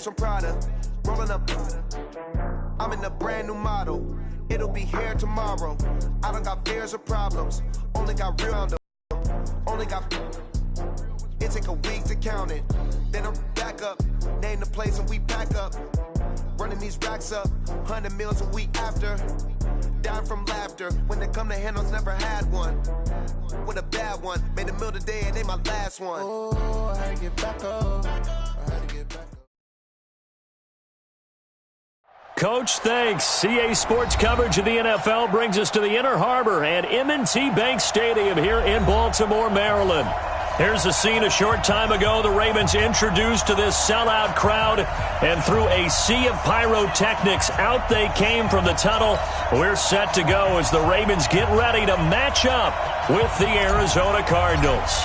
Benz from Prada, rolling up. I'm in a brand new model. It'll be here tomorrow. I don't got fears or problems. Only got real on the. Only got. It take a week to count it. Then I'm back up. Name the place and we pack up. Running these racks up. 100 meals a week after. Down from laughter. When they come to handles, never had one. With a bad one. Made a meal today and they my last one. Oh, I had to get back up. Coach, thanks. CA Sports coverage of the NFL brings us to the Inner Harbor and M&T Bank Stadium here in Baltimore, Maryland. Here's the scene a short time ago. The Ravens introduced to this sellout crowd, and through a sea of pyrotechnics, out they came from the tunnel. We're set to go as the Ravens get ready to match up with the Arizona Cardinals.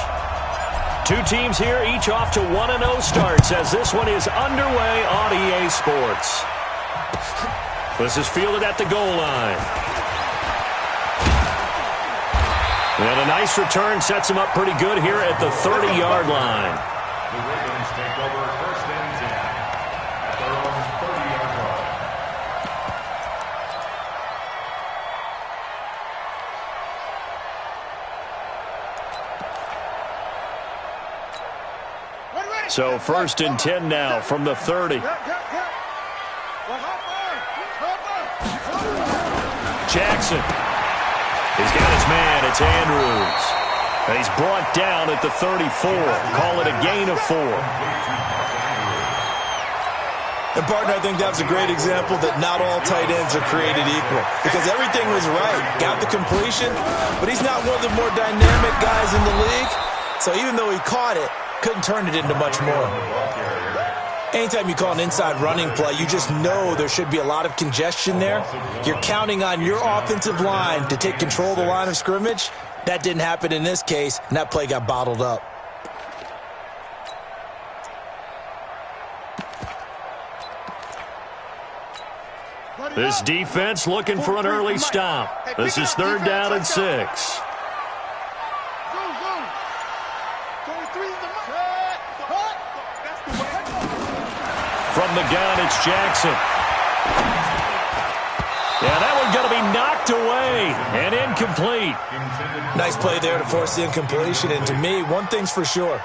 Two teams here, each off to 1-0 starts as this one is underway on EA Sports. This is fielded at the goal line. And a nice return sets him up pretty good here at the 30-yard line. The Ravens take over first and 10 at their own 30-yard line. So first and 10 now from the 30. Jackson. He's got his man. It's Andrews. And he's brought down at the 34. Call it a gain of 4. And, partner, I think that's a great example that not all tight ends are created equal. Because everything was right. Got the completion, but he's not one of the more dynamic guys in the league. So even though he caught it, couldn't turn it into much more. Anytime you call an inside running play, you just know there should be a lot of congestion there. You're counting on your offensive line to take control of the line of scrimmage. That didn't happen in this case, and that play got bottled up. This defense looking for an early stop. This is 3rd down and 6. From the gun, it's Jackson. Yeah, that one's going to be knocked away and incomplete. Nice play there to force the incompletion. And to me, one thing's for sure.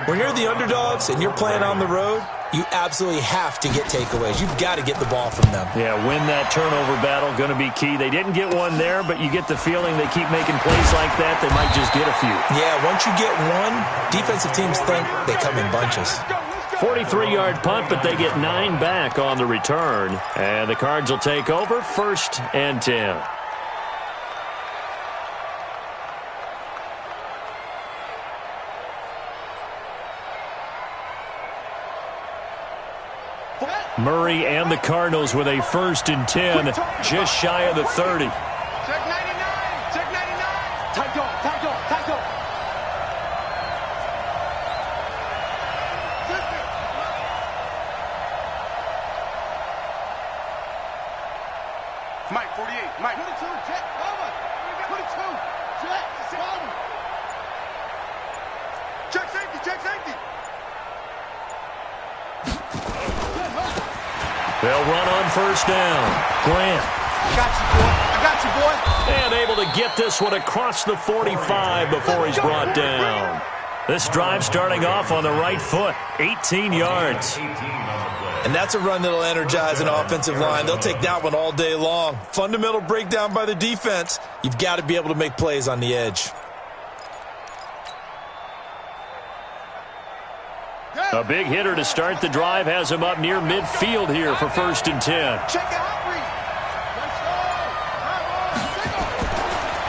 When you're the underdogs and you're playing on the road, you absolutely have to get takeaways. You've got to get the ball from them. Yeah, win that turnover battle, going to be key. They didn't get one there, but you get the feeling they keep making plays like that, they might just get a few. Yeah, once you get one, defensive teams think they come in bunches. 43-yard punt, but they get 9 back on the return. And the Cards will take over 1st and 10. Murray and the Cardinals with a 1st and 10, just shy of the 30. Check 99! Check 99! Tight dog, tight dog, tight dog. Mike, 48. Mike. 22, check, over. 22, check, over. Check safety, check safety. They'll run on 1st down. Grant. I got you, boy. I got you, boy. And able to get this one across the 45 before he's brought down. This drive starting off on the right foot, 18 yards. And that's a run that'll energize an offensive line. They'll take that one all day long. Fundamental breakdown by the defense. You've got to be able to make plays on the edge. A big hitter to start the drive has him up near midfield here for 1st and 10.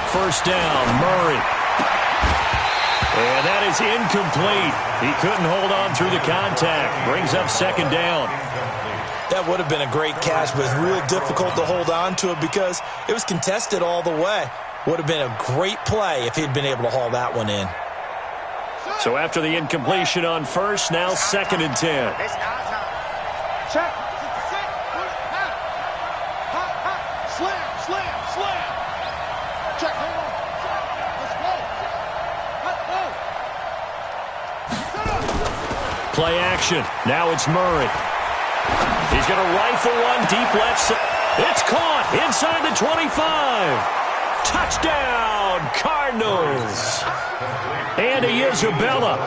First down, Murray. And that is incomplete. He couldn't hold on through the contact. Brings up 2nd down. That would have been a great catch, but it's real difficult to hold on to it because it was contested all the way. Would have been a great play if he'd been able to haul that one in. So after the incompletion on 1st, now 2nd and 10. Check. Slam, slam, slam. Check, hold on. Let's go. Play action. Now it's Murray. He's going to rifle one deep left side. It's caught inside the 25. Touchdown, Cardinals. Andy Isabella,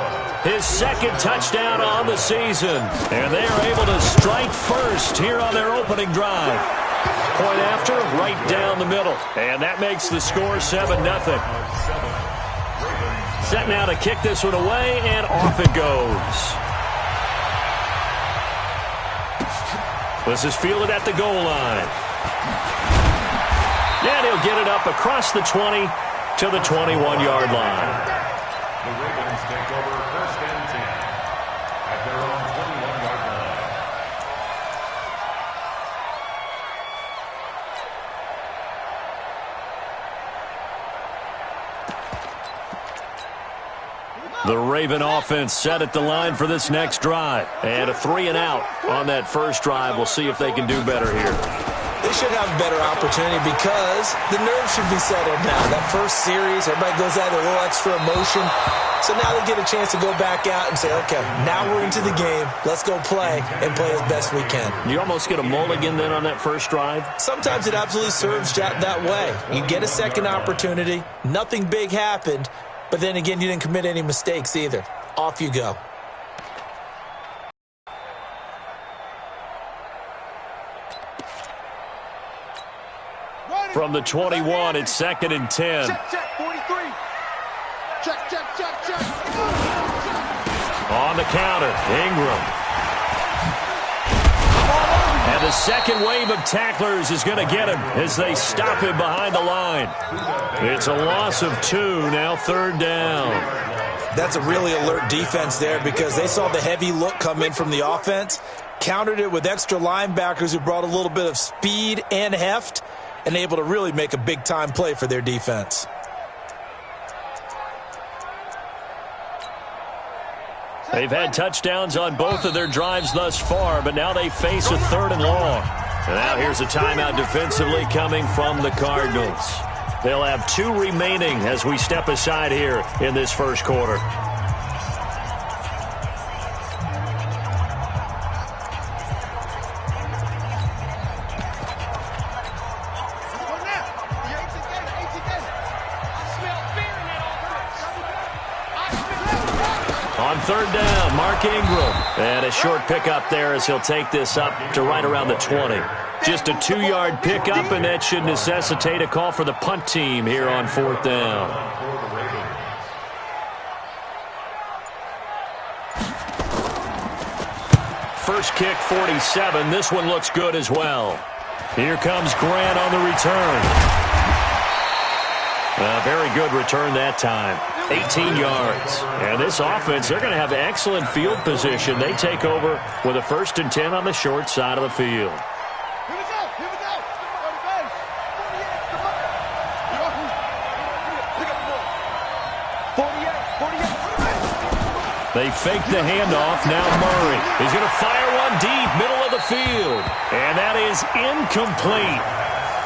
his second touchdown on the season. And they are able to strike first here on their opening drive. Point after, right down the middle. And that makes the score 7-0. Set now to kick this one away, and off it goes. This is fielded at the goal line. And he'll get it up across the 20 to the 21-yard line. The Ravens take over first and 10 at their own 21-yard line. The Raven offense set at the line for this next drive. And a 3-and-out on that first drive. We'll see if they can do better here. They should have a better opportunity because the nerves should be settled now. That first series, everybody goes out with a little extra emotion. So now they get a chance to go back out and say, okay, now we're into the game. Let's go play and play as best we can. You almost get a mulligan then on that first drive? Sometimes it absolutely serves that way. You get a second opportunity. Nothing big happened. But then again, you didn't commit any mistakes either. Off you go. From the 21, it's 2nd and 10. Check, 43. Check. On the counter, Ingram. And the second wave of tacklers is going to get him as they stop him behind the line. It's a loss of 2, now 3rd down. That's a really alert defense there because they saw the heavy look come in from the offense, countered it with extra linebackers who brought a little bit of speed and heft, and able to really make a big-time play for their defense. They've had touchdowns on both of their drives thus far, but now they face a 3rd and long. And now here's a timeout defensively coming from the Cardinals. They'll have 2 remaining as we step aside here in this first quarter. On 3rd down, Mark Ingram. And a short pickup there as he'll take this up to right around the 20. Just a 2-yard pickup, and that should necessitate a call for the punt team here on 4th down. First kick, 47. This one looks good as well. Here comes Grant on the return. A very good return that time. 18 yards. And this offense, they're going to have excellent field position. They take over with a 1st and 10 on the short side of the field. Here we go. They fake the handoff. Now Murray is going to fire one deep, middle of the field. And that is incomplete.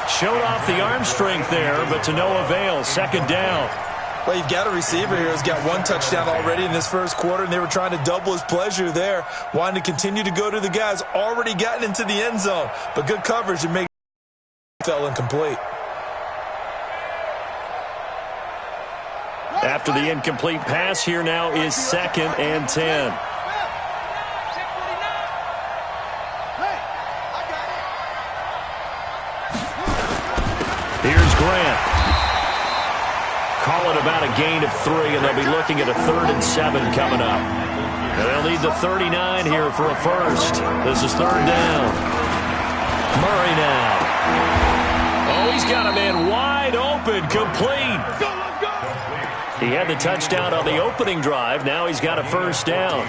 Showed off the arm strength there, but to no avail. 2nd down. Well, you've got a receiver here who's got 1 touchdown already in this first quarter, and they were trying to double his pleasure there, wanting to continue to go to the guys already gotten into the end zone. But good coverage and make fell incomplete. After the incomplete pass, here now is 2nd and 10. Here's Grant. Call it about a gain of 3, and they'll be looking at a 3rd and 7 coming up. And they'll need the 39 here for a first. This is 3rd down. Murray now. Oh, he's got a man wide open, complete. He had the touchdown on the opening drive. Now he's got a 1st down.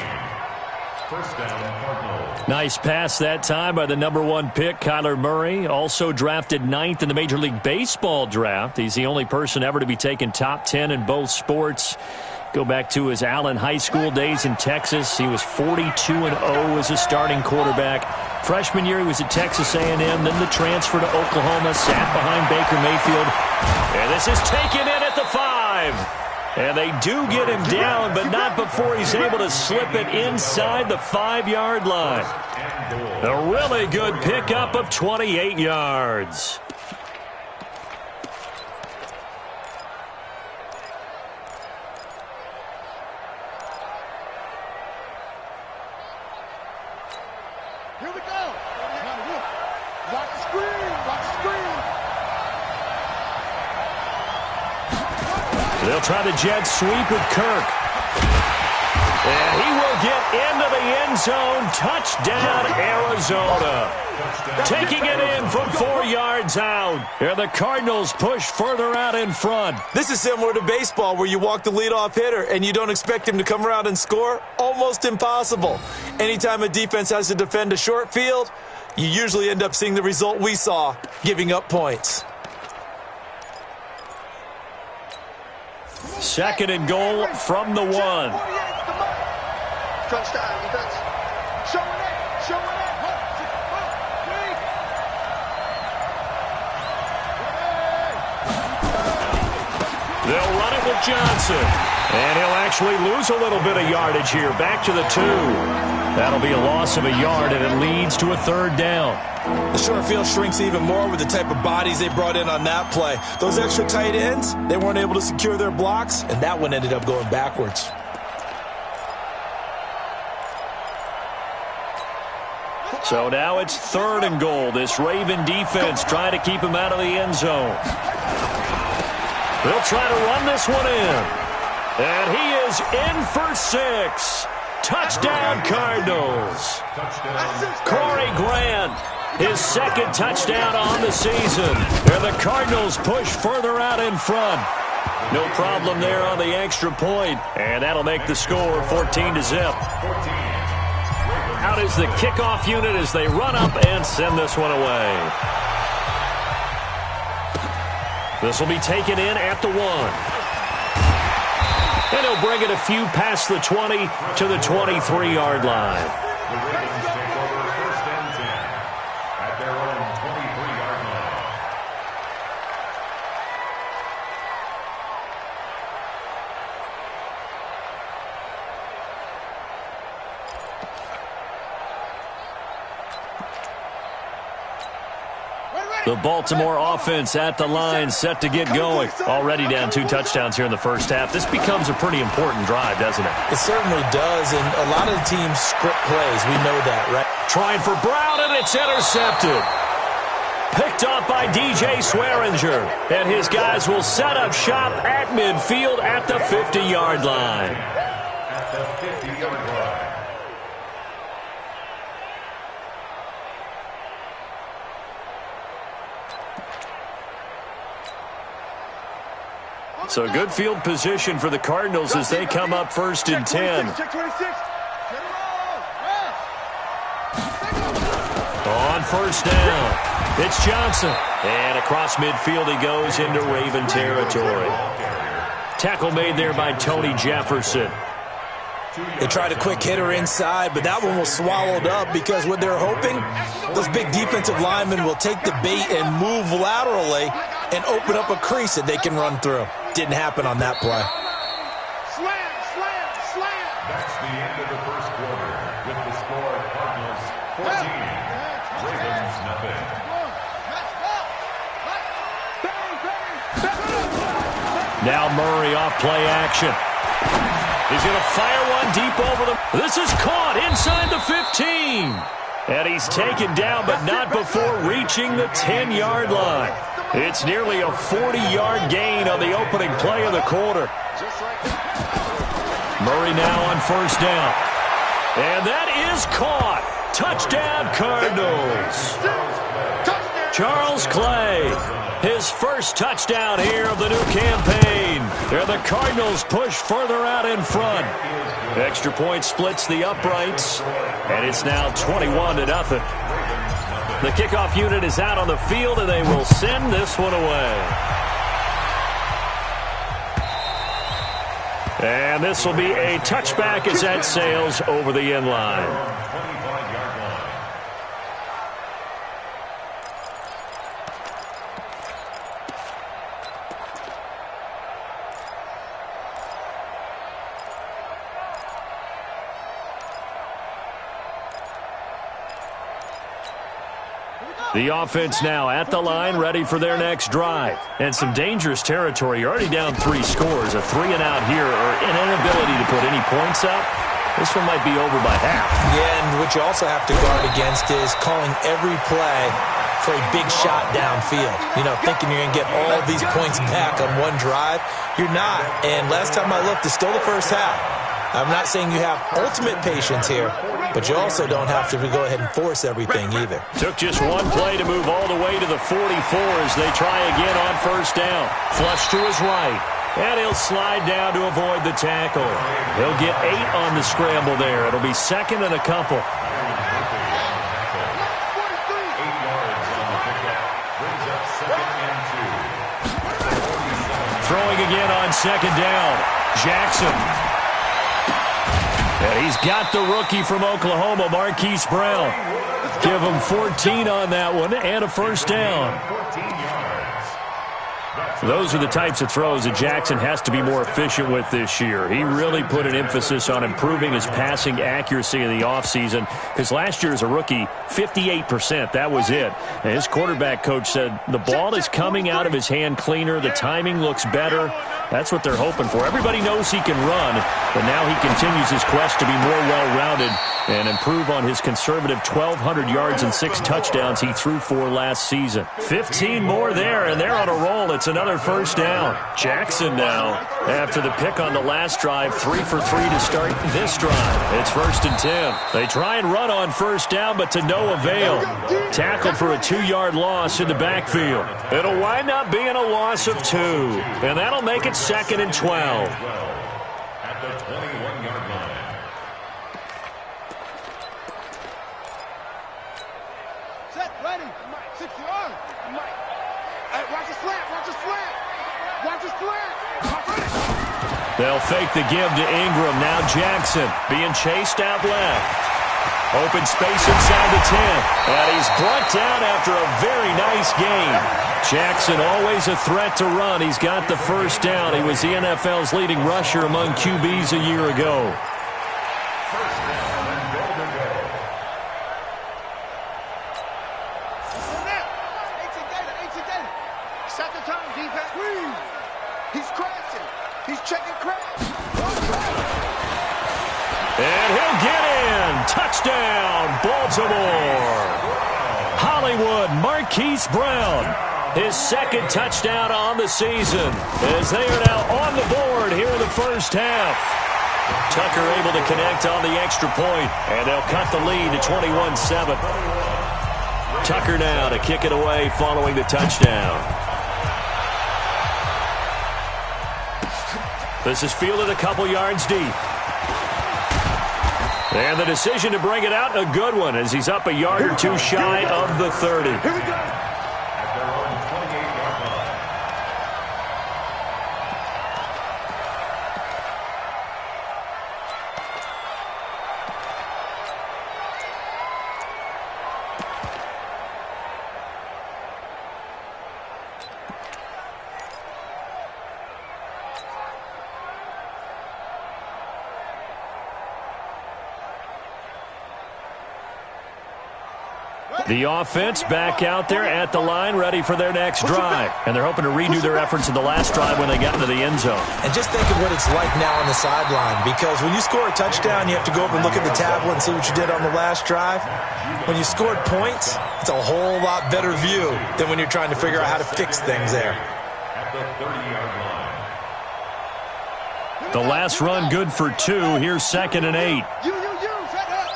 First down, Cardinals. Nice pass that time by the number 1 pick, Kyler Murray. Also drafted 9th in the Major League Baseball draft. He's the only person ever to be taken top 10 in both sports. Go back to his Allen High School days in Texas. He was 42-0 as a starting quarterback. Freshman year, he was at Texas A&M. Then the transfer to Oklahoma, sat behind Baker Mayfield. And this is taken in at the 5. And they do get him down, but not before he's able to slip it inside the 5-yard line. A really good pickup of 28 yards. Here we go. Watch the screen. Watch the screen. They'll try the jet sweep with Kirk. And he will get into the end zone. Touchdown, Arizona. Taking it in from 4 yards out. And the Cardinals push further out in front. This is similar to baseball where you walk the leadoff hitter and you don't expect him to come around and score. Almost impossible. Anytime a defense has to defend a short field, you usually end up seeing the result we saw, giving up points. Second and goal from the 1. Touchdown, defense. Showing it. Showing it. They'll run it with Johnson. And he'll actually lose a little bit of yardage here. Back to the 2. That'll be a loss of a yard, and it leads to a 3rd down. The short field shrinks even more with the type of bodies they brought in on that play. Those extra tight ends, they weren't able to secure their blocks, and that one ended up going backwards. So now it's 3rd and goal. This Raven defense trying to keep him out of the end zone. They'll try to run this one in. And he is in for 6. Touchdown, Cardinals. Corey Grant, his 2nd touchdown on the season. And the Cardinals push further out in front. No problem there on the extra point. And that'll make the score 14-0. Out is the kickoff unit as they run up and send this one away. This will be taken in at the 1. And he'll bring it a few past the 20 to the 23-yard line. The Ravens take over 1st and 10 at their own 23-yard line. The Baltimore offense at the line, set to get going. Already down 2 touchdowns here in the first half. This becomes a pretty important drive, doesn't it? It certainly does, and a lot of the teams script plays. We know that, right? Trying for Brown, and it's intercepted. Picked off by DJ Swearinger. And his guys will set up shop at midfield at the 50-yard line. At the 50-yard line. So good field position for the Cardinals as they come up 1st and 10. Check 26. On 1st down, it's Johnson. And across midfield he goes into Raven territory. Tackle made there by Tony Jefferson. They tried a quick hitter inside, but that one was swallowed up because what they're hoping, those big defensive linemen will take the bait and move laterally and open up a crease that they can run through. Didn't happen on that play. Slam, slam, slam. That's the end of the first quarter with the score Cardinals 14, Ravens nothing. Now Murray off play action. He's going to fire one deep over the... This is caught inside the 15. And he's taken down, but not before reaching the 10-yard line. It's nearly a 40-yard gain on the opening play of the quarter. Murray now on 1st down. And that is caught. Touchdown, Cardinals. Charles Clay, his first touchdown here of the new campaign. And the Cardinals push further out in front. Extra point splits the uprights, and it's now 21-0. The kickoff unit is out on the field, and they will send this one away. And this will be a touchback as that sails over the end line. The offense now at the line, ready for their next drive. And some dangerous territory. You're already down 3 scores. A 3-and-out here, or an inability to put any points up. This one might be over by half. Yeah, and what you also have to guard against is calling every play for a big shot downfield. You know, thinking you're going to get all these points back on one drive. You're not. And last time I looked, it's still the first half. I'm not saying you have ultimate patience here, but you also don't have to go ahead and force everything either. Took just one play to move all the way to the 44 as they try again on first down. Flush to his right. And he'll slide down to avoid the tackle. He'll get 8 on the scramble there. It'll be second and a couple. Throwing again on second down. Jackson. And he's got the rookie from Oklahoma, Marquise Brown. Give him 14 on that one and a first down. Those are the types of throws that Jackson has to be more efficient with this year. He really put an emphasis on improving his passing accuracy in the offseason, because last year as a rookie, 58%, that was it. And his quarterback coach said the ball is coming out of his hand cleaner, the timing looks better. That's what they're hoping for. Everybody knows he can run, but now he continues his quest to be more well-rounded and improve on his conservative 1,200 yards and 6 touchdowns he threw for last season. 15 more there, and they're on a roll. It's another first down. Jackson now, after the pick on the last drive, 3 for 3 to start this drive. It's 1st and 10. They try and run on first down, but to no avail. Tackled for a 2-yard loss in the backfield. It'll wind up being a loss of 2, and that'll make it 2nd and 12. At the 21-yard line. Set, ready. 6 yards. Watch the slant. Watch the slant. Watch the slant. They'll fake the give to Ingram. Now Jackson being chased out left. Open space inside the 10. And he's brought down after a very nice game. Jackson always a threat to run. He's got the first down. He was the NFL's leading rusher among QBs a year ago. First down and goal to go. Second time, defense. He's crashing. He's checking crash. And he'll get in. Touchdown, Baltimore. Hollywood, Marquise Brown. His 2nd touchdown on the season as they are now on the board here in the first half. Tucker able to connect on the extra point, and they'll cut the lead to 21-7. Tucker now to kick it away following the touchdown. This is fielded a couple yards deep. And the decision to bring it out, a good one, as he's up a yard or 2 shy of the 30. Here we go. At their own 28-yard line. The offense back out there at the line, ready for their next drive. And they're hoping to redo their efforts in the last drive when they got into the end zone. And just think of what it's like now on the sideline, because when you score a touchdown, you have to go over and look at the tablet and see what you did on the last drive. When you scored points, it's a whole lot better view than when you're trying to figure out how to fix things there. At the 30-yard line. The last run good for 2. Here's 2nd and 8. Set up.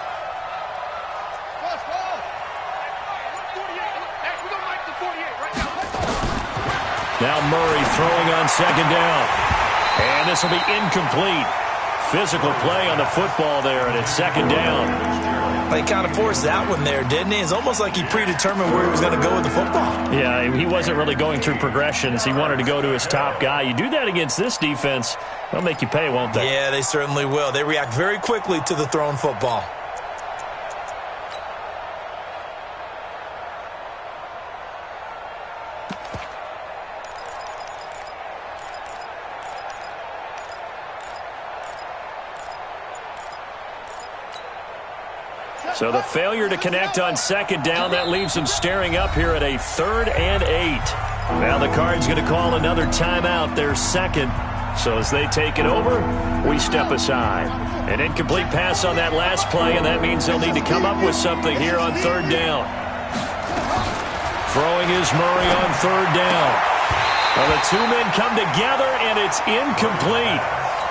Fast ball. 48. We're going to like the 48 right now. Now Murray throwing on 2nd down. And this will be incomplete. Physical play on the football there, and it's 2nd down. He kind of forced that one there, didn't he? It's almost like he predetermined where he was going to go with the football. Yeah, he wasn't really going through progressions. He wanted to go to his top guy. You do that against this defense, they'll make you pay, won't they? Yeah, they certainly will. They react very quickly to the thrown football. So the failure to connect on second down, that leaves them staring up here at a 3rd and 8. Now the Cards going to call another timeout, their second. So as they take it over, we step aside. An incomplete pass on that last play, and that means they'll need to come up with something here on 3rd down. Throwing is Murray on 3rd down. Well, the two men come together, and it's incomplete.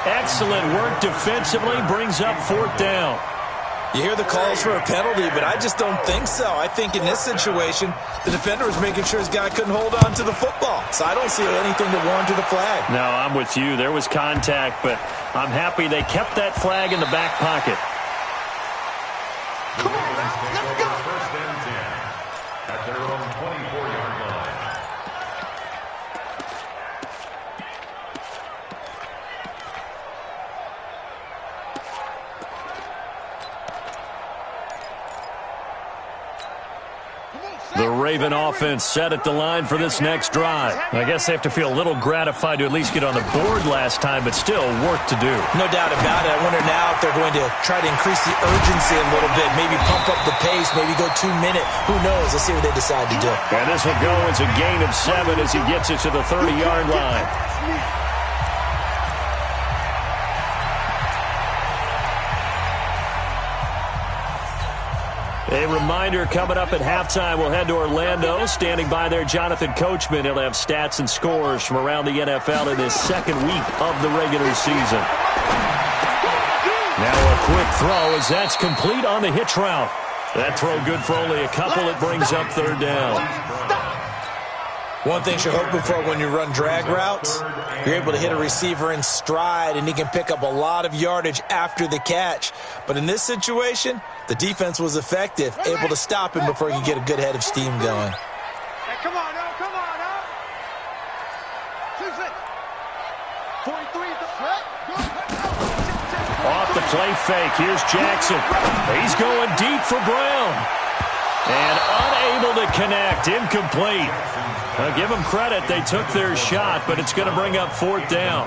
Excellent work defensively, brings up 4th down. You hear the calls for a penalty, but I just don't think so. I think in this situation, the defender was making sure his guy couldn't hold on to the football. So I don't see anything to warrant the flag. No, I'm with you. There was contact, but I'm happy they kept that flag in the back pocket. Come on, let's go. First and 10 at their own 24-yard line. The Raven offense set at the line for this next drive. I guess they have to feel a little gratified to at least get on the board last time, but still work to do. No doubt about it. I wonder now if they're going to try to increase the urgency a little bit, maybe pump up the pace, maybe go 2-minute. Who knows? Let's see what they decide to do. And this will go as a gain of 7 as he gets it to the 30-yard line. A reminder coming up at halftime, we'll head to Orlando. Standing by there, Jonathan Coachman. He'll have stats and scores from around the NFL in this second week of the regular season. Now a quick throw as that's complete on the hitch route. That throw good for only a couple. It brings up 3rd down. One thing you're hoping for when you run drag routes, you're able to hit a receiver in stride, and he can pick up a lot of yardage after the catch. But in this situation, the defense was effective, able to stop him before he could get a good head of steam going. Hey, come on now, come on now. 43, Off the play fake, here's Jackson. He's going deep for Brown. And unable to connect, incomplete. I'll give them credit, they took their shot, but it's going to bring up 4th down.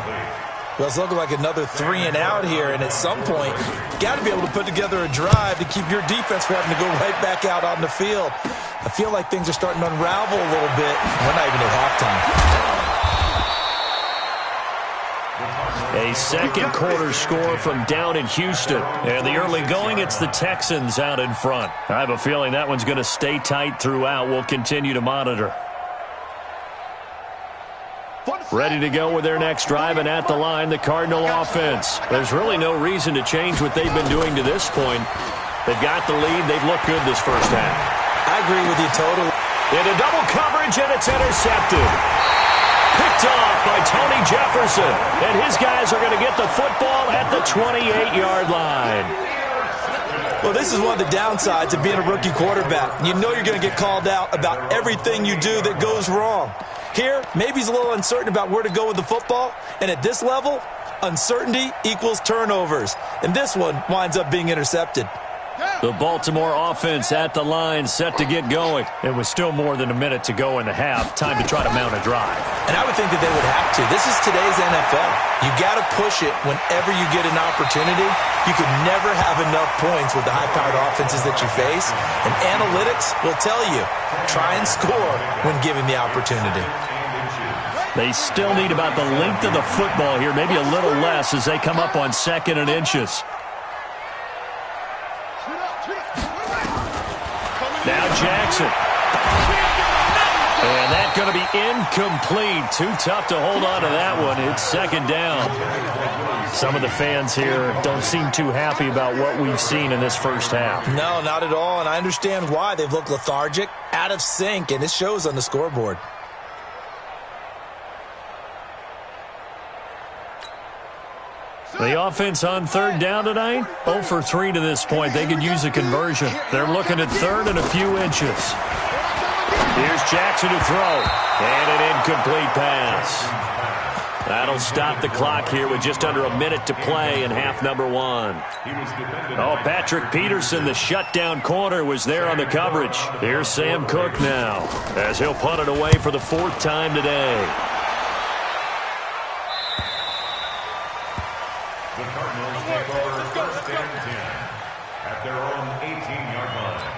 Well, it's looking like another 3-and-out here, and at some point, you got to be able to put together a drive to keep your defense from having to go right back out on the field. I feel like things are starting to unravel a little bit. We're not even at halftime. A second quarter score from down in Houston. And the early going, it's the Texans out in front. I have a feeling that one's going to stay tight throughout. We'll continue to monitor. Ready to go with their next drive, and at the line, the Cardinal offense. There's really no reason to change what they've been doing to this point. They've got the lead. They've looked good this first half. I agree with you totally. Into double coverage, and it's intercepted. Picked off by Tony Jefferson. And his guys are going to get the football at the 28-yard line. Well, this is one of the downsides of being a rookie quarterback. You know you're going to get called out about everything you do that goes wrong. Here, maybe he's a little uncertain about where to go with the football. And at this level, uncertainty equals turnovers. And this one winds up being intercepted. The Baltimore offense at the line, set to get going. It was still more than a minute to go in the half. Time to try to mount a drive. And I would think that they would have to. This is today's NFL. You got to push it whenever you get an opportunity. You can never have enough points with the high-powered offenses that you face. And analytics will tell you, try and score when given the opportunity. They still need about the length of the football here, maybe a little less as they come up on 2nd and inches. Now Jackson. And that's going to be incomplete. Too tough to hold on to that one. It's 2nd down. Some of the fans here don't seem too happy about what we've seen in this first half. No, not at all. And I understand why. They've looked lethargic, out of sync, and it shows on the scoreboard. The offense on 3rd down tonight, 0 for 3 to this point. They could use a conversion. They're looking at 3rd and a few inches. Here's Jackson to throw. And an incomplete pass. That'll stop the clock here with just under a minute to play in half number 1. Oh, Patrick Peterson, the shutdown corner, was there on the coverage. Here's Sam Cook now as he'll punt it away for the 4th time today. The Cardinals take over 1st and 10 at at their own 18-yard line.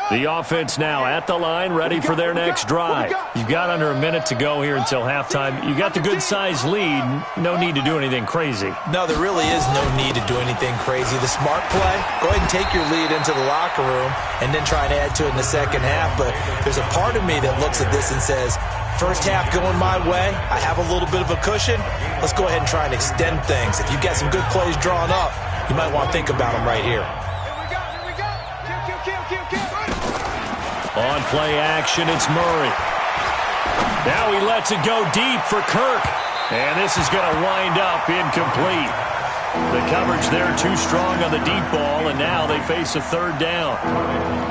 The offense now at the line, ready for their next drive. You've got under a minute to go here until halftime. You got the good-sized lead. No need to do anything crazy. No, there really is no need to do anything crazy. The smart play, go ahead and take your lead into the locker room and then try and add to it in the second half. But there's a part of me that looks at this and says, first half going my way, I have a little bit of a cushion. Let's go ahead and try and extend things. If you've got some good plays drawn up, you might want to think about them right here. On play action, it's Murray. Now he lets it go deep for Kirk. And this is going to wind up incomplete. The coverage there too strong on the deep ball, and now they face a third down.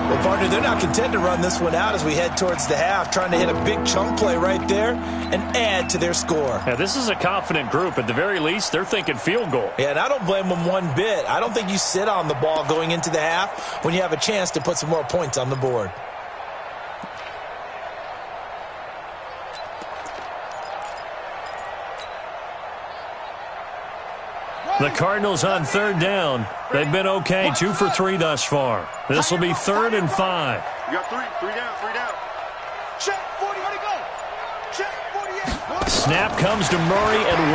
Well, partner, they're not content to run this one out as we head towards the half, trying to hit a big chunk play right there and add to their score. Yeah, this is a confident group. At the very least, they're thinking field goal. Yeah, and I don't blame them one bit. I don't think you sit on the ball going into the half when you have a chance to put some more points on the board. The Cardinals on third down. They've been okay, 2 for 3 thus far. This will be 3rd and 5. You got three down. Check, 40, let it go. Check, 48. Snap comes to Murray at 1.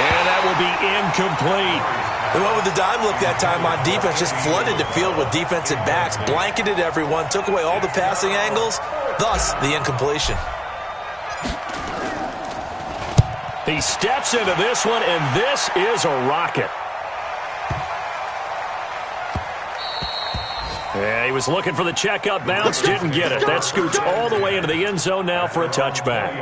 And that will be incomplete. They went with the dime look that time on defense, just flooded the field with defensive backs, blanketed everyone, took away all the passing angles, thus the incompletion. He steps into this one, and this is a rocket. Yeah, he was looking for the checkup bounce, didn't get it. That scoots all the way into the end zone now for a touchback.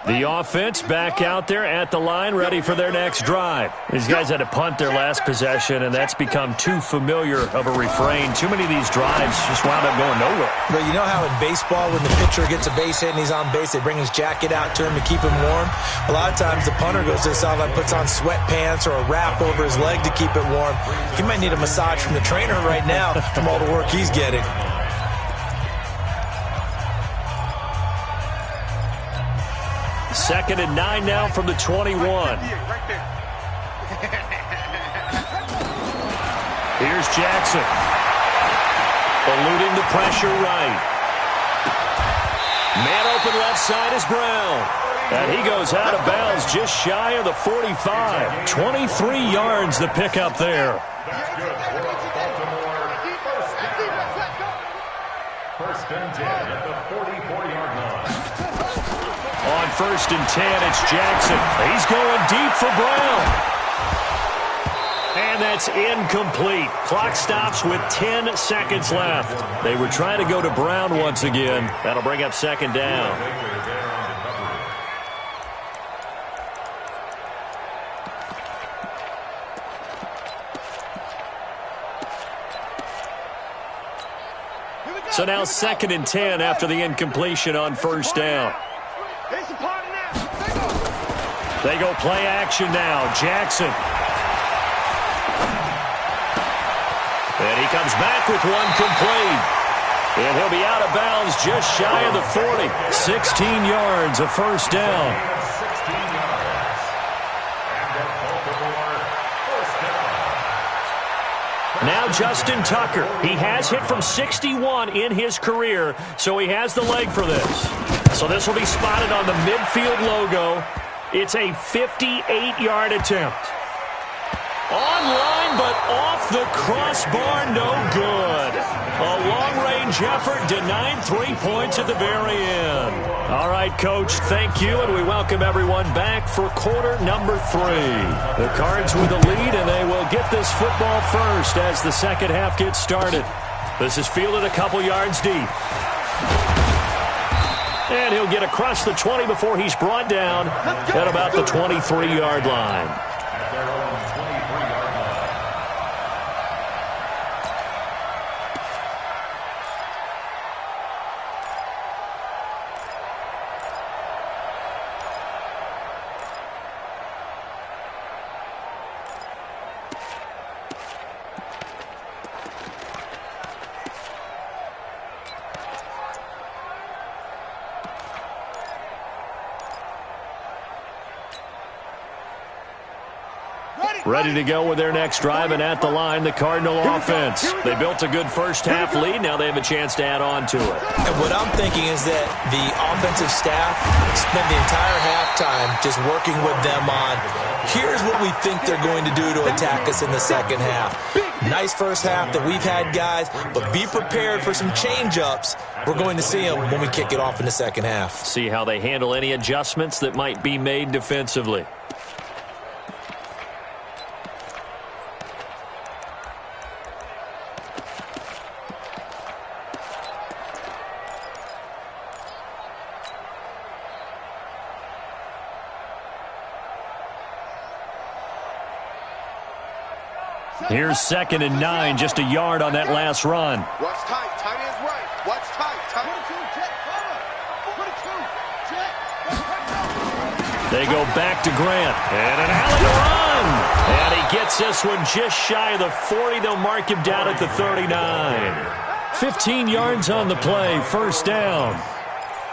The offense back out there at the line, ready for their next drive. These guys had to punt their last possession, and that's become too familiar of a refrain. Too many of these drives just wound up going nowhere. But you know how in baseball, when the pitcher gets a base hit and he's on base, they bring his jacket out to him to keep him warm? A lot of times the punter goes to the sideline, puts on sweatpants or a wrap over his leg to keep it warm. He might need a massage from the trainer right now from all the work he's getting. 2nd and 9 now from the 21. Here's Jackson. Eluding the pressure right. Man open left side is Brown. And he goes out of bounds just shy of the 45. 23 yards the pickup there. That's good for Baltimore. First and 10 at the 44-yard line. On 1st and 10, it's Jackson. He's going deep for Brown. And that's incomplete. Clock stops with 10 seconds left. They were trying to go to Brown once again. That'll bring up 2nd down. So now 2nd and 10 after the incompletion on 1st down. They go play action now. Jackson. And he comes back with one complete. And he'll be out of bounds just shy of the 40. 16 yards, a 1st down. 16 yards. And the Baltimore first down. Now Justin Tucker. He has hit from 61 in his career, so he has the leg for this. So this will be spotted on the midfield logo. It's a 58-yard attempt. Online, but off the crossbar, no good. A long-range effort denied 3 points at the very end. All right, Coach, thank you, and we welcome everyone back for quarter number 3. The Cards with the lead, and they will get this football first as the second half gets started. This is fielded a couple yards deep. And he'll get across the 20 before he's brought down at about the 23-yard line. At their own 23-yard line. ready to go with their next drive, and at the line, the Cardinal offense. They built a good first-half lead. Now they have a chance to add on to it. And what I'm thinking is that the offensive staff spent the entire halftime just working with them on, here's what we think they're going to do to attack us in the second half. Nice first half that we've had, guys, but be prepared for some change-ups. We're going to see them when we kick it off in the second half. See how they handle any adjustments that might be made defensively. Here's 2nd and 9, just a yard on that last run. Watch tight. Tight end's right. Watch tight. Tight end. They go back to Grant. And an alley run. And he gets this one just shy of the 40. They'll mark him down at the 39. 15 yards on the play. First down.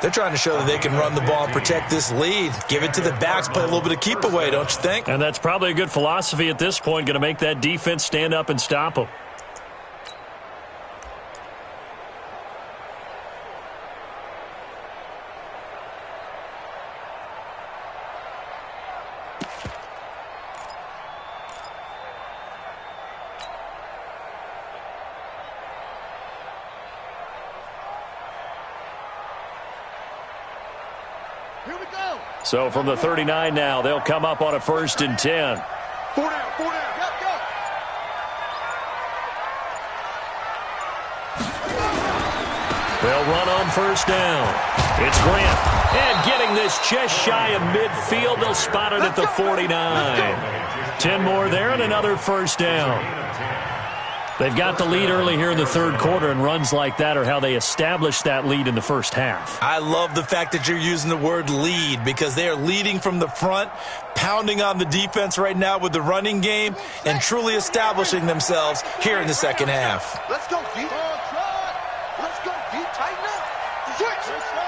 They're trying to show that they can run the ball and protect this lead. Give it to the backs, play a little bit of keep away, don't you think? And that's probably a good philosophy at this point, going to make that defense stand up and stop them. Here we go. So from the 39 now, they'll come up on a 1st and 10. 4 down. Go, go. They'll run on 1st down. It's Grant. And getting this just shy of midfield, they'll spot it at the 49. 10 more there and another 1st down. They've got the lead early here in the 3rd quarter, and runs like that are how they establish that lead in the first half. I love the fact that you're using the word lead because they are leading from the front, pounding on the defense right now with the running game, and truly establishing themselves here in the second half. Let's go, D. Let's go, D. Tighten up. Switch. Let's go.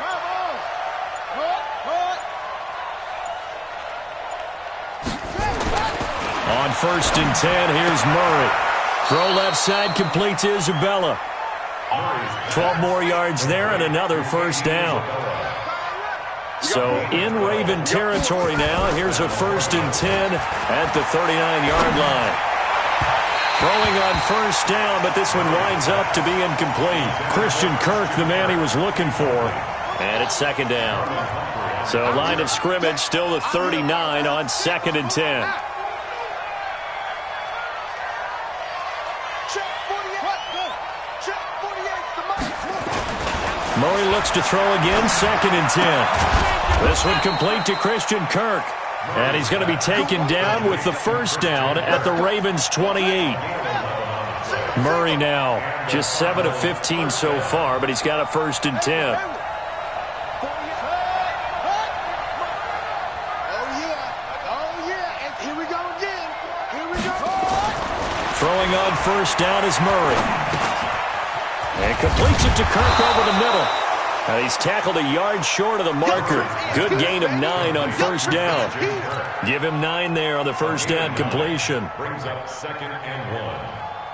Come on. On 1st and 10, here's Murray. Throw left side, complete to Isabella. 12 more yards there and another 1st down. So in Raven territory now, here's a 1st and 10 at the 39-yard line. Throwing on 1st down, but this one winds up to be incomplete. Christian Kirk, the man he was looking for, and it's 2nd down. So line of scrimmage, still the 39 on 2nd and 10. Murray looks to throw again, 2nd and 10. This one complete to Christian Kirk. And he's going to be taken down with the 1st down at the Ravens' 28. Murray now just 7 of 15 so far, but he's got a 1st and 10. Throwing on 1st down is Murray. And completes it to Kirk over the middle. And he's tackled a yard short of the marker. Good gain of 9 on 1st down. Give him 9 there on the 1st down completion. Brings up 2nd and 1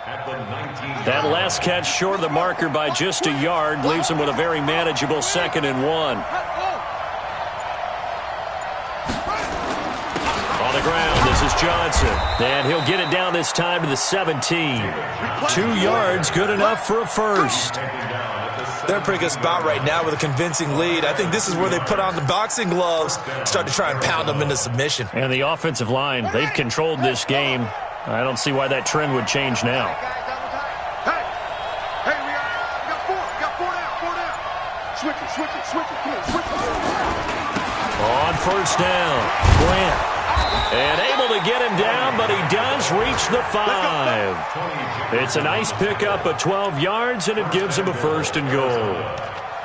at the 19. That last catch short of the marker by just a yard leaves him with a very manageable 2nd and 1. On the ground, this is Johnson. And he'll get it down this time to the 17. 2 yards, good enough for a 1st. They're in a pretty good spot right now with a convincing lead. I think this is where they put on the boxing gloves, start to try and pound them into submission. And the offensive line, they've controlled this game. I don't see why that trend would change now. Hey, we got 4 down. Switch it. Come on, switch it. On 1st down, Grant. And able to get him down, but he does reach the 5. It's a nice pickup of 12 yards, and it gives him a 1st and goal.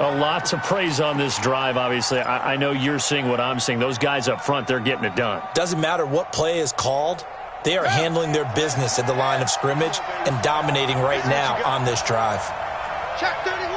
A lot to praise on this drive, obviously. I know you're seeing what I'm seeing. Those guys up front, they're getting it done. Doesn't matter what play is called. They are handling their business at the line of scrimmage and dominating right now on this drive. Check 31.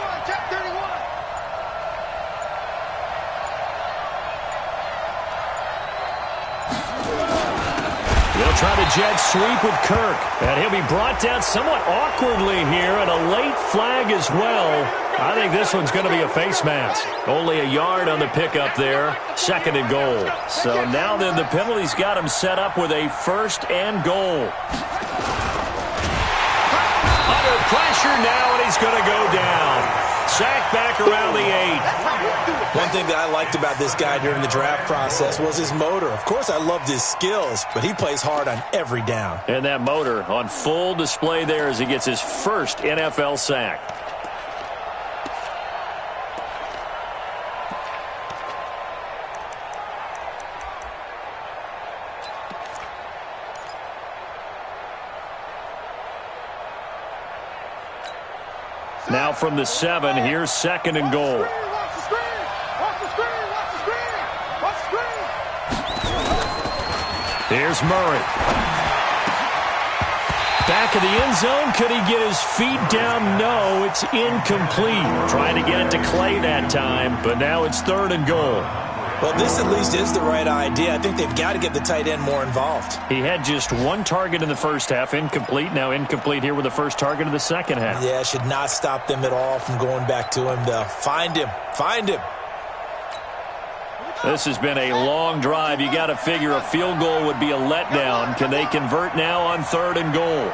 They'll try the jet sweep with Kirk. And he'll be brought down somewhat awkwardly here, and a late flag as well. I think this one's going to be a face mask. Only a yard on the pickup there. 2nd and goal. So now then the penalty's got him set up with a 1st and goal. Under pressure now, and he's going to go down. Sacked back around the 8. One thing that I liked about this guy during the draft process was his motor. Of course, I loved his skills, but he plays hard on every down. And that motor on full display there as he gets his first NFL sack. Now from the 7, here's 2nd and goal. Watch the screen! Watch the screen! Watch the screen! Watch the screen! Here's Murray. Back of the end zone. Could he get his feet down? No, it's incomplete. Trying to get it to Clay that time, but now it's 3rd and goal. Well, this at least is the right idea. I think they've got to get the tight end more involved. He had just 1 target in the first half, incomplete. Now incomplete here with the first target of the second half. Yeah, should not stop them at all from going back to him, though. Find him. Find him. This has been a long drive. You got to figure a field goal would be a letdown. Can they convert now on 3rd and goal?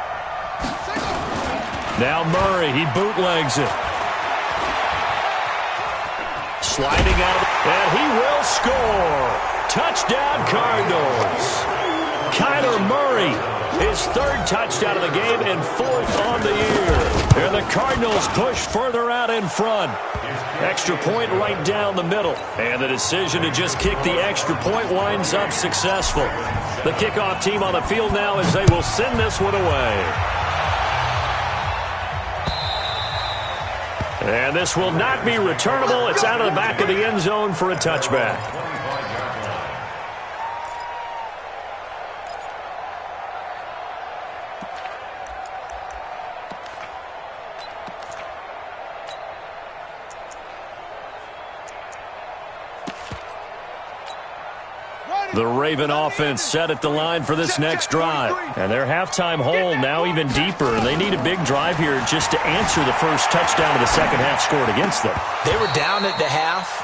Now Murray, he bootlegs it. Sliding out, and he will score. Touchdown, Cardinals. Kyler Murray, his 3rd touchdown of the game and 4th on the year. And the Cardinals push further out in front. Extra point right down the middle. And the decision to just kick the extra point winds up successful. The kickoff team on the field now as they will send this one away. And this will not be returnable. It's out of the back of the end zone for a touchback. The Raven offense set at the line for this next drive. And their halftime hole now even deeper. And they need a big drive here just to answer the first touchdown of the second half scored against them. They were down at the half.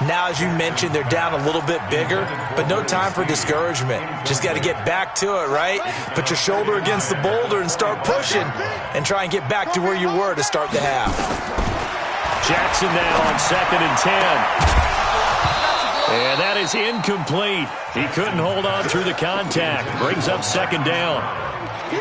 Now, as you mentioned, they're down a little bit bigger, but no time for discouragement. Just got to get back to it, right? Put your shoulder against the boulder and start pushing and try and get back to where you were to start the half. Jackson now on 2nd and 10. And that is incomplete. He couldn't hold on through the contact. Brings up 2nd down.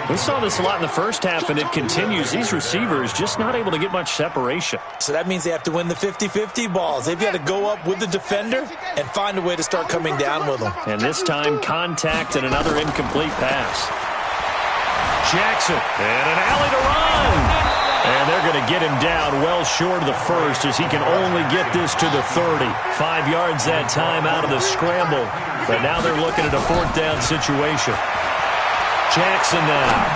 We saw this a lot in the first half, and it continues. These receivers just not able to get much separation. So that means they have to win the 50-50 balls. They've got to go up with the defender and find a way to start coming down with them. And this time, contact and another incomplete pass. Jackson, and an alley to run. And they're going to get him down well short of the first as he can only get this to the 30. 5 yards that time out of the scramble. But now they're looking at a 4th down situation. Jackson now.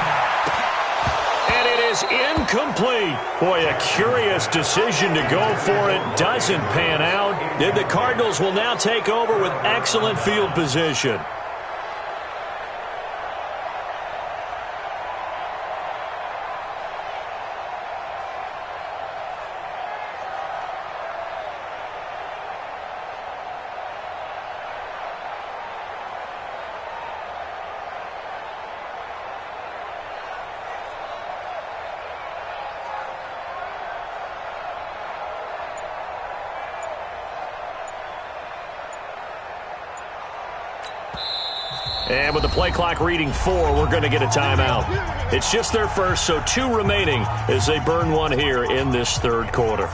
And it is incomplete. Boy, a curious decision to go for it. Doesn't pan out. And the Cardinals will now take over with excellent field position. And with the play clock reading 4, we're going to get a timeout. It's just their first, so 2 remaining as they burn one here in this 3rd quarter.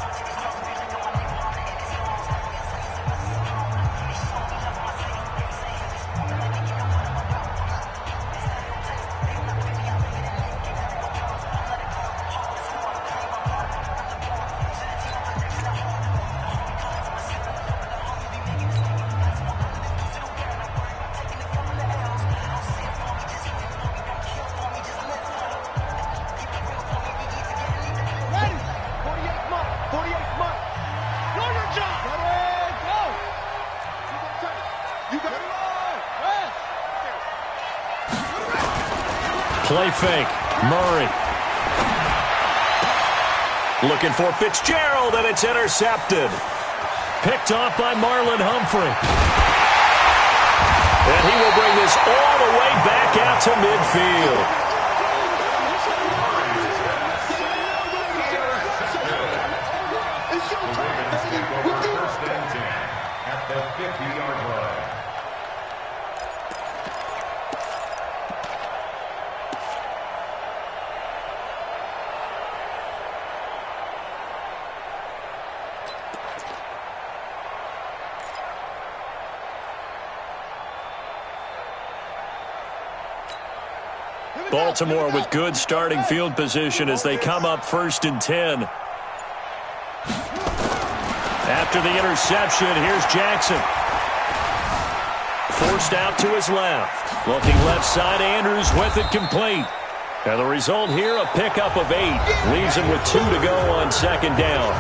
Play fake. Murray. Looking for Fitzgerald, and it's intercepted. Picked off by Marlon Humphrey. And he will bring this all the way back out to midfield. At the 50-yard line. Baltimore with good starting field position as they come up 1st and 10. After the interception, here's Jackson. Forced out to his left. Looking left side, Andrews with it complete. And the result here, a pickup of 8. Leaves him with 2 to go on 2nd down.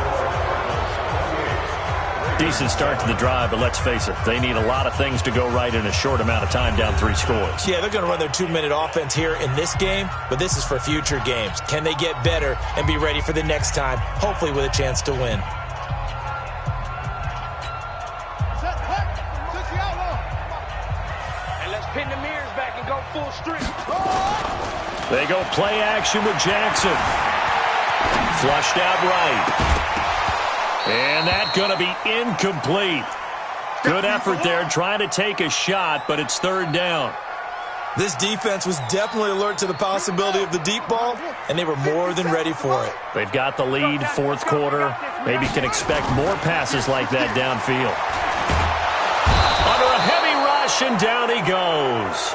Decent start to the drive, but let's face it, they need a lot of things to go right in a short amount of time, down 3 scores. Yeah, they're going to run their 2-minute offense here in this game, but this is for future games. Can they get better and be ready for the next time, hopefully with a chance to win? And let's pin the mirrors back and go full strength. They go play action with Jackson. Flushed out right. And that's going to be incomplete. Good effort there trying to take a shot, but it's 3rd down. This defense was definitely alert to the possibility of the deep ball, and they were more than ready for it. They've got the lead, 4th quarter. Maybe can expect more passes like that downfield. Under a heavy rush, and down he goes.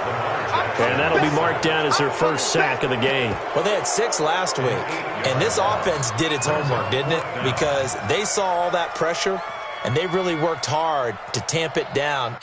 And that'll be marked down as their 1st sack of the game. Well, they had 6 last week, and this offense did its homework, didn't it? Because they saw all that pressure, and they really worked hard to tamp it down.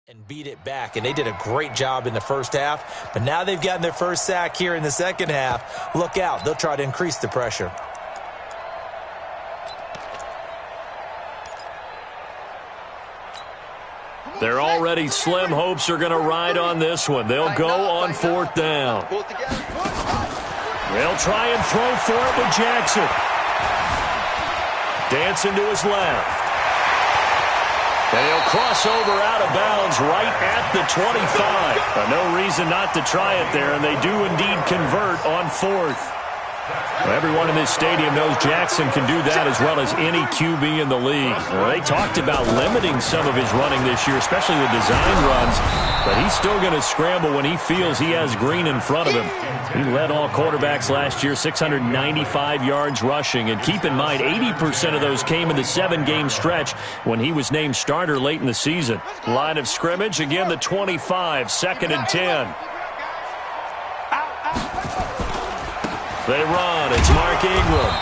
And beat it back, and they did a great job in the first half, but now they've gotten their 1st sack here in the 2nd half. Look out, they'll try to increase the pressure. They're already slim hopes are going to ride on this one. They'll go on 4th down. They'll try and throw for it with Jackson. Dancing to his left. And he'll cross over out of bounds right at the 25. No reason not to try it there, and they do indeed convert on 4th. Everyone in this stadium knows Jackson can do that as well as any QB in the league. They talked about limiting some of his running this year, especially the design runs, but he's still going to scramble when he feels he has green in front of him. He led all quarterbacks last year, 695 yards rushing, and keep in mind 80% of those came in the 7-game stretch when he was named starter late in the season. Line of scrimmage, again the 25, 2nd and 10. They run. It's Mark Ingram.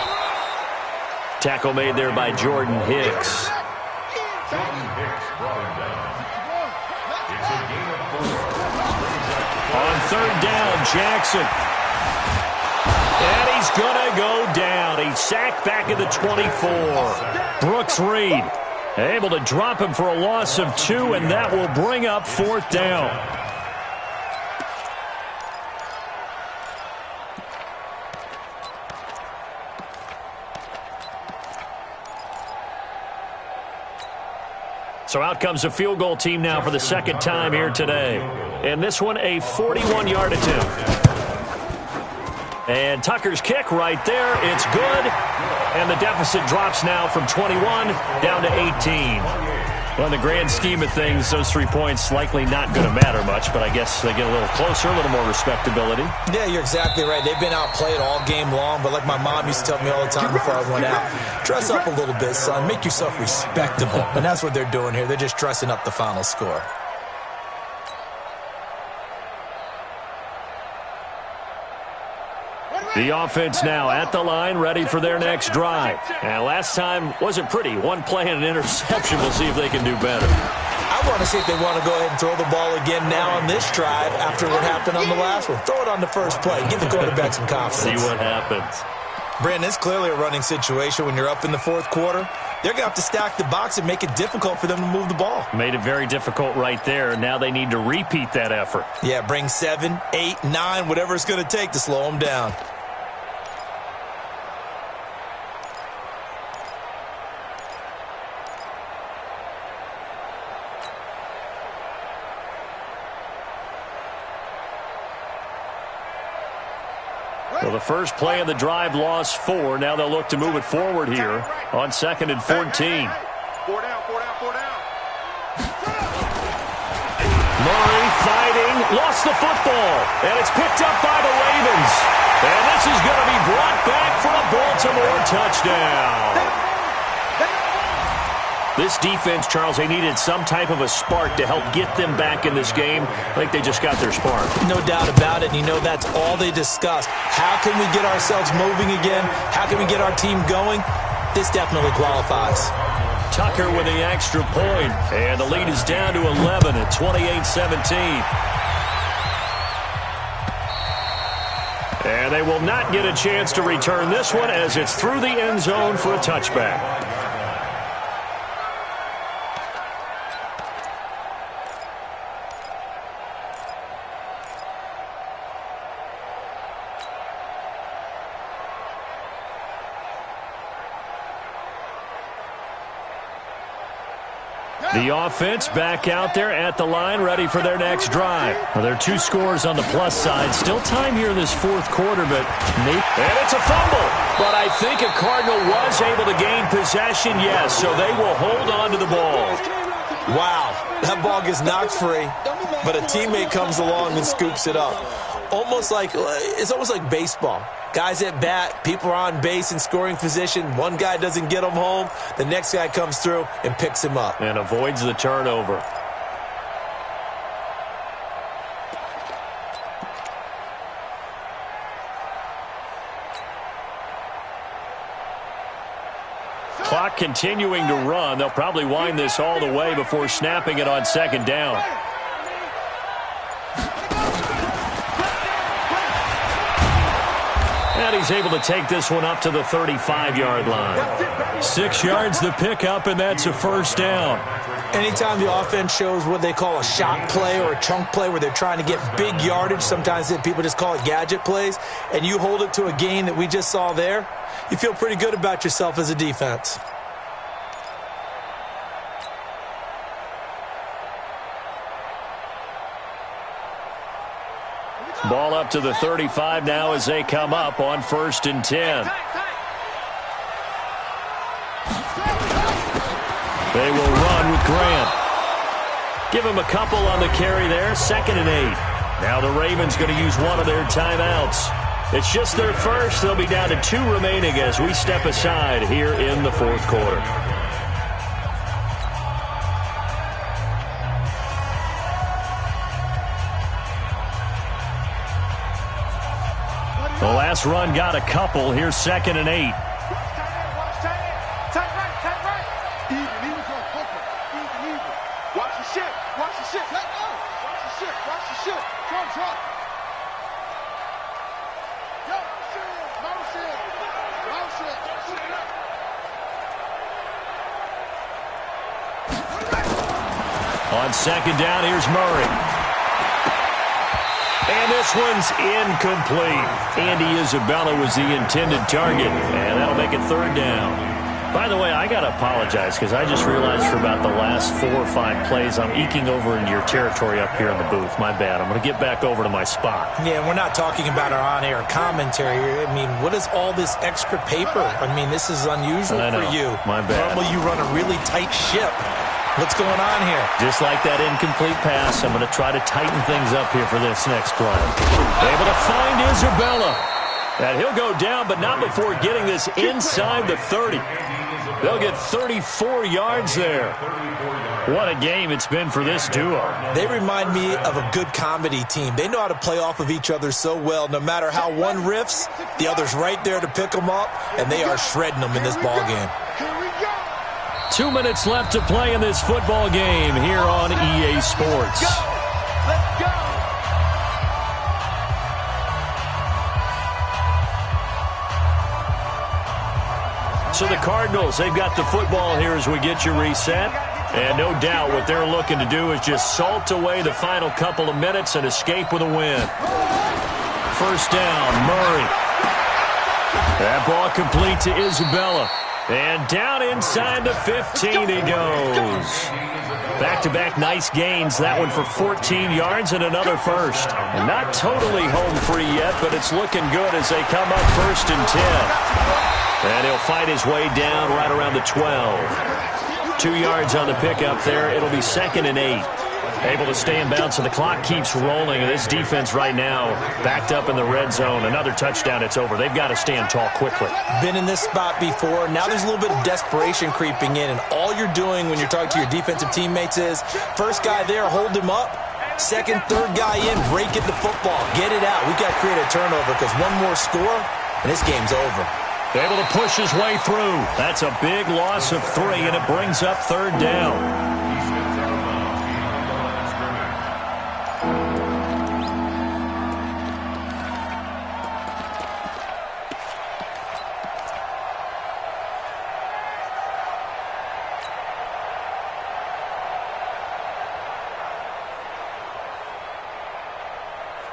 Tackle made there by Jordan Hicks. Jordan Hicks brought him down. It's a gain of 4. On 3rd down, Jackson. And he's going to go down. He's sacked back at the 24. Brooks Reed able to drop him for a loss of 2, and that will bring up 4th down. So out comes a field goal team now for the second time here today. And this one, a 41-yard attempt. And Tucker's kick right there. It's good. And the deficit drops now from 21 down to 18. Well, in the grand scheme of things, those 3 points likely not going to matter much, but I guess they get a little closer, a little more respectability. Yeah, you're exactly right. They've been outplayed all game long, but like my mom used to tell me all the time before I went out, dress up a little bit, son. Make yourself respectable. And that's what they're doing here. They're just dressing up the final score. The offense now at the line, ready for their next drive. And last time wasn't pretty. One play and an interception. We'll see if they can do better. I want to see if they want to go ahead and throw the ball again now on this drive after what happened on the last one. Throw it on the first play. Give the quarterback some confidence. See what happens. Brandon, it's clearly a running situation when you're up in the fourth quarter. They're going to have to stack the box and make it difficult for them to move the ball. Made it very difficult right there. Now they need to repeat that effort. Yeah, bring 7, 8, 9, whatever it's going to take to slow them down. Well, the first play of the drive lost 4. Now they'll look to move it forward here on 2nd and 14. 4 down. Murray fighting, lost the football, and it's picked up by the Ravens. And this is going to be brought back for a Baltimore touchdown. This defense, Charles, they needed some type of a spark to help get them back in this game. I think they just got their spark. No doubt about it, and you know that's all they discussed. How can we get ourselves moving again? How can we get our team going? This definitely qualifies. Tucker with the extra point, and the lead is down to 11 at 28-17. And they will not get a chance to return this one as it's through the end zone for a touchback. The offense back out there at the line, ready for their next drive. Well, there are 2 scores on the plus side. Still time here in this fourth quarter, but and it's a fumble. But I think a Cardinal was able to gain possession, yes, so they will hold on to the ball. Wow, that ball gets knocked free, but a teammate comes along and scoops it up. It's almost like baseball. Guys at bat, people are on base in scoring position. One guy doesn't get him home. The next guy comes through and picks him up. And avoids the turnover. Clock continuing to run. They'll probably wind this all the way before snapping it on 2nd down. And he's able to take this one up to the 35-yard line. 6 yards the pickup, and that's a first down. Anytime the offense shows what they call a shot play or a chunk play where they're trying to get big yardage, sometimes people just call it gadget plays, and you hold it to a gain that we just saw there, you feel pretty good about yourself as a defense. Ball up to the 35 now as they come up on 1st and 10. They will run with Grant. Give him a couple on the carry there. 2nd and 8. Now the Ravens going to use one of their timeouts. It's just their first. They'll be down to 2 remaining as we step aside here in the fourth quarter. The last run got a couple. Here's 2nd and 8. Watch the shit. Watch the shit. Watch the shit. Watch the shit. Drop. Yo, On 2nd down, here's Murray. And this one's incomplete. Andy Isabella was the intended target, and that'll make it 3rd down. By the way, I got to apologize because I just realized for about the last 4 or 5 plays, I'm eking over into your territory up here in the booth. My bad. I'm going to get back over to my spot. Yeah, we're not talking about our on-air commentary. I mean, what is all this extra paper? I mean, this is unusual for you. My bad. Normally you run a really tight ship. What's going on here? Just like that incomplete pass, I'm going to try to tighten things up here for this next play. Able to find Isabella. And he'll go down, but not before getting this inside the 30. They'll get 34 yards there. What a game it's been for this duo. They remind me of a good comedy team. They know how to play off of each other so well. No matter how one riffs, the other's right there to pick them up, and they are shredding them in this ball game. 2 minutes left to play in this football game here on EA Sports. Let's go. So the Cardinals, they've got the football here as we get you reset. And no doubt what they're looking to do is just salt away the final couple of minutes and escape with a win. First down, Murray. That ball complete to Isabella. And down inside the 15 he goes. Back-to-back nice gains. That one for 14 yards and another first. And not totally home free yet, but it's looking good as they come up 1st and 10. And he'll fight his way down right around the 12. 2 yards on the pickup there. It'll be 2nd and 8. Able to stay in bounds, so the clock keeps rolling. And this defense right now backed up in the red zone. Another touchdown, it's over. They've got to stand tall quickly. Been in this spot before. Now there's a little bit of desperation creeping in. And all you're doing when you're talking to your defensive teammates is, first guy there, hold him up. Second, third guy in, rake at the football. Get it out. We've got to create a turnover because one more score, and this game's over. Able to push his way through. That's a big loss of 3, and it brings up 3rd down.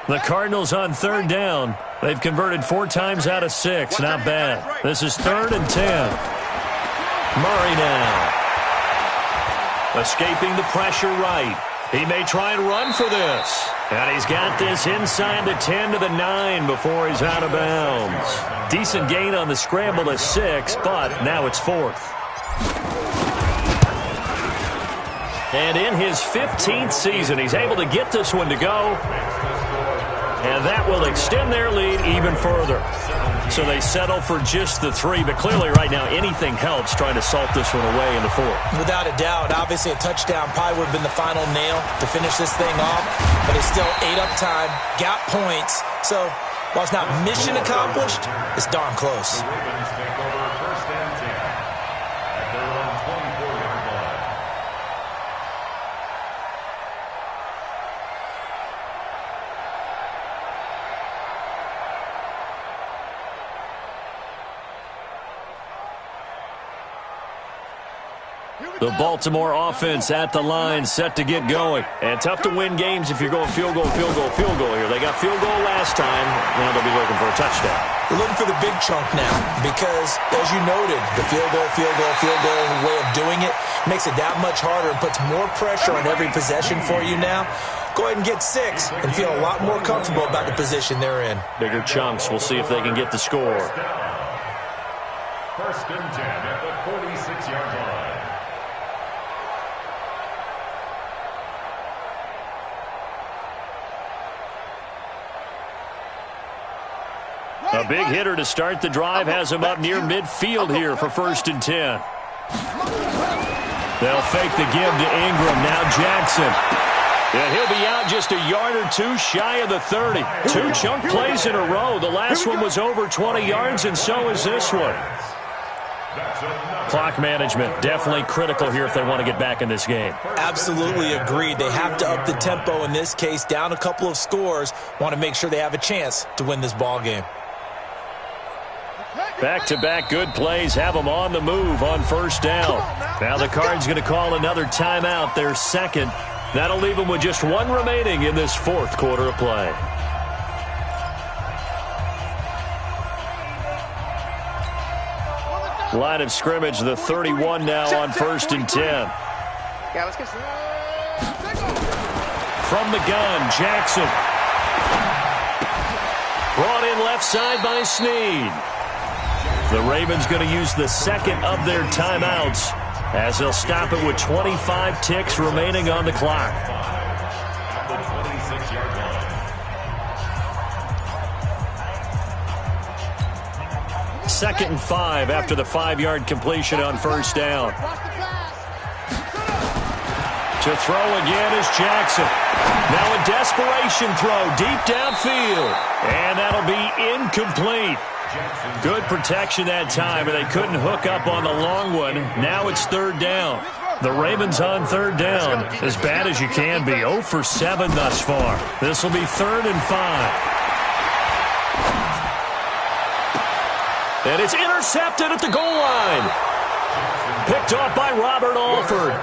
The Cardinals on 3rd down. They've converted 4 times out of 6. Not bad. This is 3rd and 10. Murray now. Escaping the pressure right. He may try and run for this. And he's got this inside the 10 to the 9 before he's out of bounds. Decent gain on the scramble to 6, but now it's 4th. And in his 15th season, he's able to get this one to go. And that will extend their lead even further. So they settle for just the 3, but clearly right now anything helps trying to salt this one away in the 4th. Without a doubt, obviously a touchdown probably would have been the final nail to finish this thing off, but it's still ate up time, got points. So while it's not mission accomplished, it's darn close. The Baltimore offense at the line, set to get going. And tough to win games if you're going field goal, field goal, field goal here. They got field goal last time. Now they'll be looking for a touchdown. They're looking for the big chunk now because, as you noted, the field goal way of doing it makes it that much harder and puts more pressure on every possession for you now. Go ahead and get 6 and feel a lot more comfortable about the position they're in. Bigger chunks. We'll see if they can get the score. 1st and 10 at the 46-yard line. A big hitter to start the drive has him up near midfield here for 1st and 10. They'll fake the give to Ingram. Now Jackson. And he'll be out just a yard or 2 shy of the 30. 2 chunk plays in a row. The last one was over 20 yards, and so is this one. Clock management definitely critical here if they want to get back in this game. Absolutely agreed. They have to up the tempo in this case, down a couple of scores. Want to make sure they have a chance to win this ball game. Back-to-back good plays have them on the move on 1st down. Now the Cards going to call another timeout, their 2nd. That'll leave them with just 1 remaining in this 4th quarter of play. Line of scrimmage, the 31 now on 1st and 10. Yeah, let's get From the gun, Jackson. Brought in left side by Snead. The Ravens going to use the second of their timeouts as they'll stop it with 25 ticks remaining on the clock. At the 26-yard line. 2nd and 5 after the 5-yard completion on 1st down. To throw again is Jackson. Now a desperation throw deep downfield. And that'll be incomplete. Good protection that time, and they couldn't hook up on the long one. Now it's 3rd down. The Ravens on 3rd down, as bad as you can be. 0 for 7 thus far. This will be 3rd and 5. And it's intercepted at the goal line. Picked off by Robert Alford.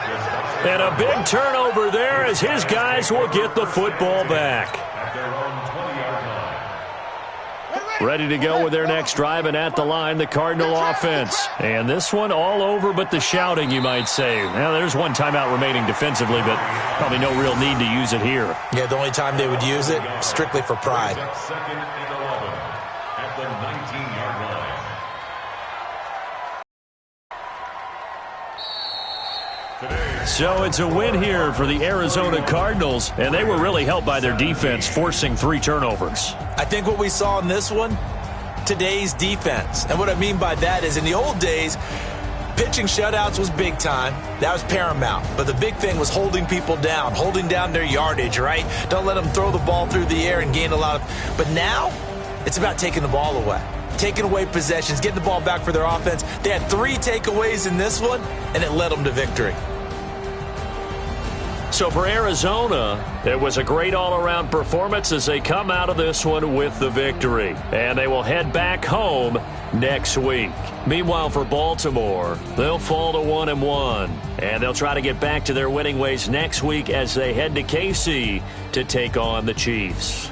And a big turnover there as his guys will get the football back. At their own 20-yard line. Ready to go with their next drive, and at the line, the Cardinal offense. And this one all over but the shouting, you might say. Now, there's one timeout remaining defensively, but probably no real need to use it here. Yeah, the only time they would use it, strictly for pride. 2nd and 11 at the 19-yard line. So it's a win here for the Arizona Cardinals, and they were really helped by their defense, forcing 3 turnovers. I think what we saw in this one, today's defense. And what I mean by that is in the old days, pitching shutouts was big time. That was paramount. But the big thing was holding people down, holding down their yardage, right? Don't let them throw the ball through the air and gain a lot of... But now, it's about taking the ball away. Taking away possessions, getting the ball back for their offense. They had 3 takeaways in this one, and it led them to victory. So for Arizona, it was a great all-around performance as they come out of this one with the victory. And they will head back home next week. Meanwhile, for Baltimore, they'll fall to 1-1. And they'll try to get back to their winning ways next week as they head to KC to take on the Chiefs.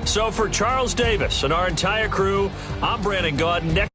So for Charles Davis and our entire crew, I'm Brandon Gaudin.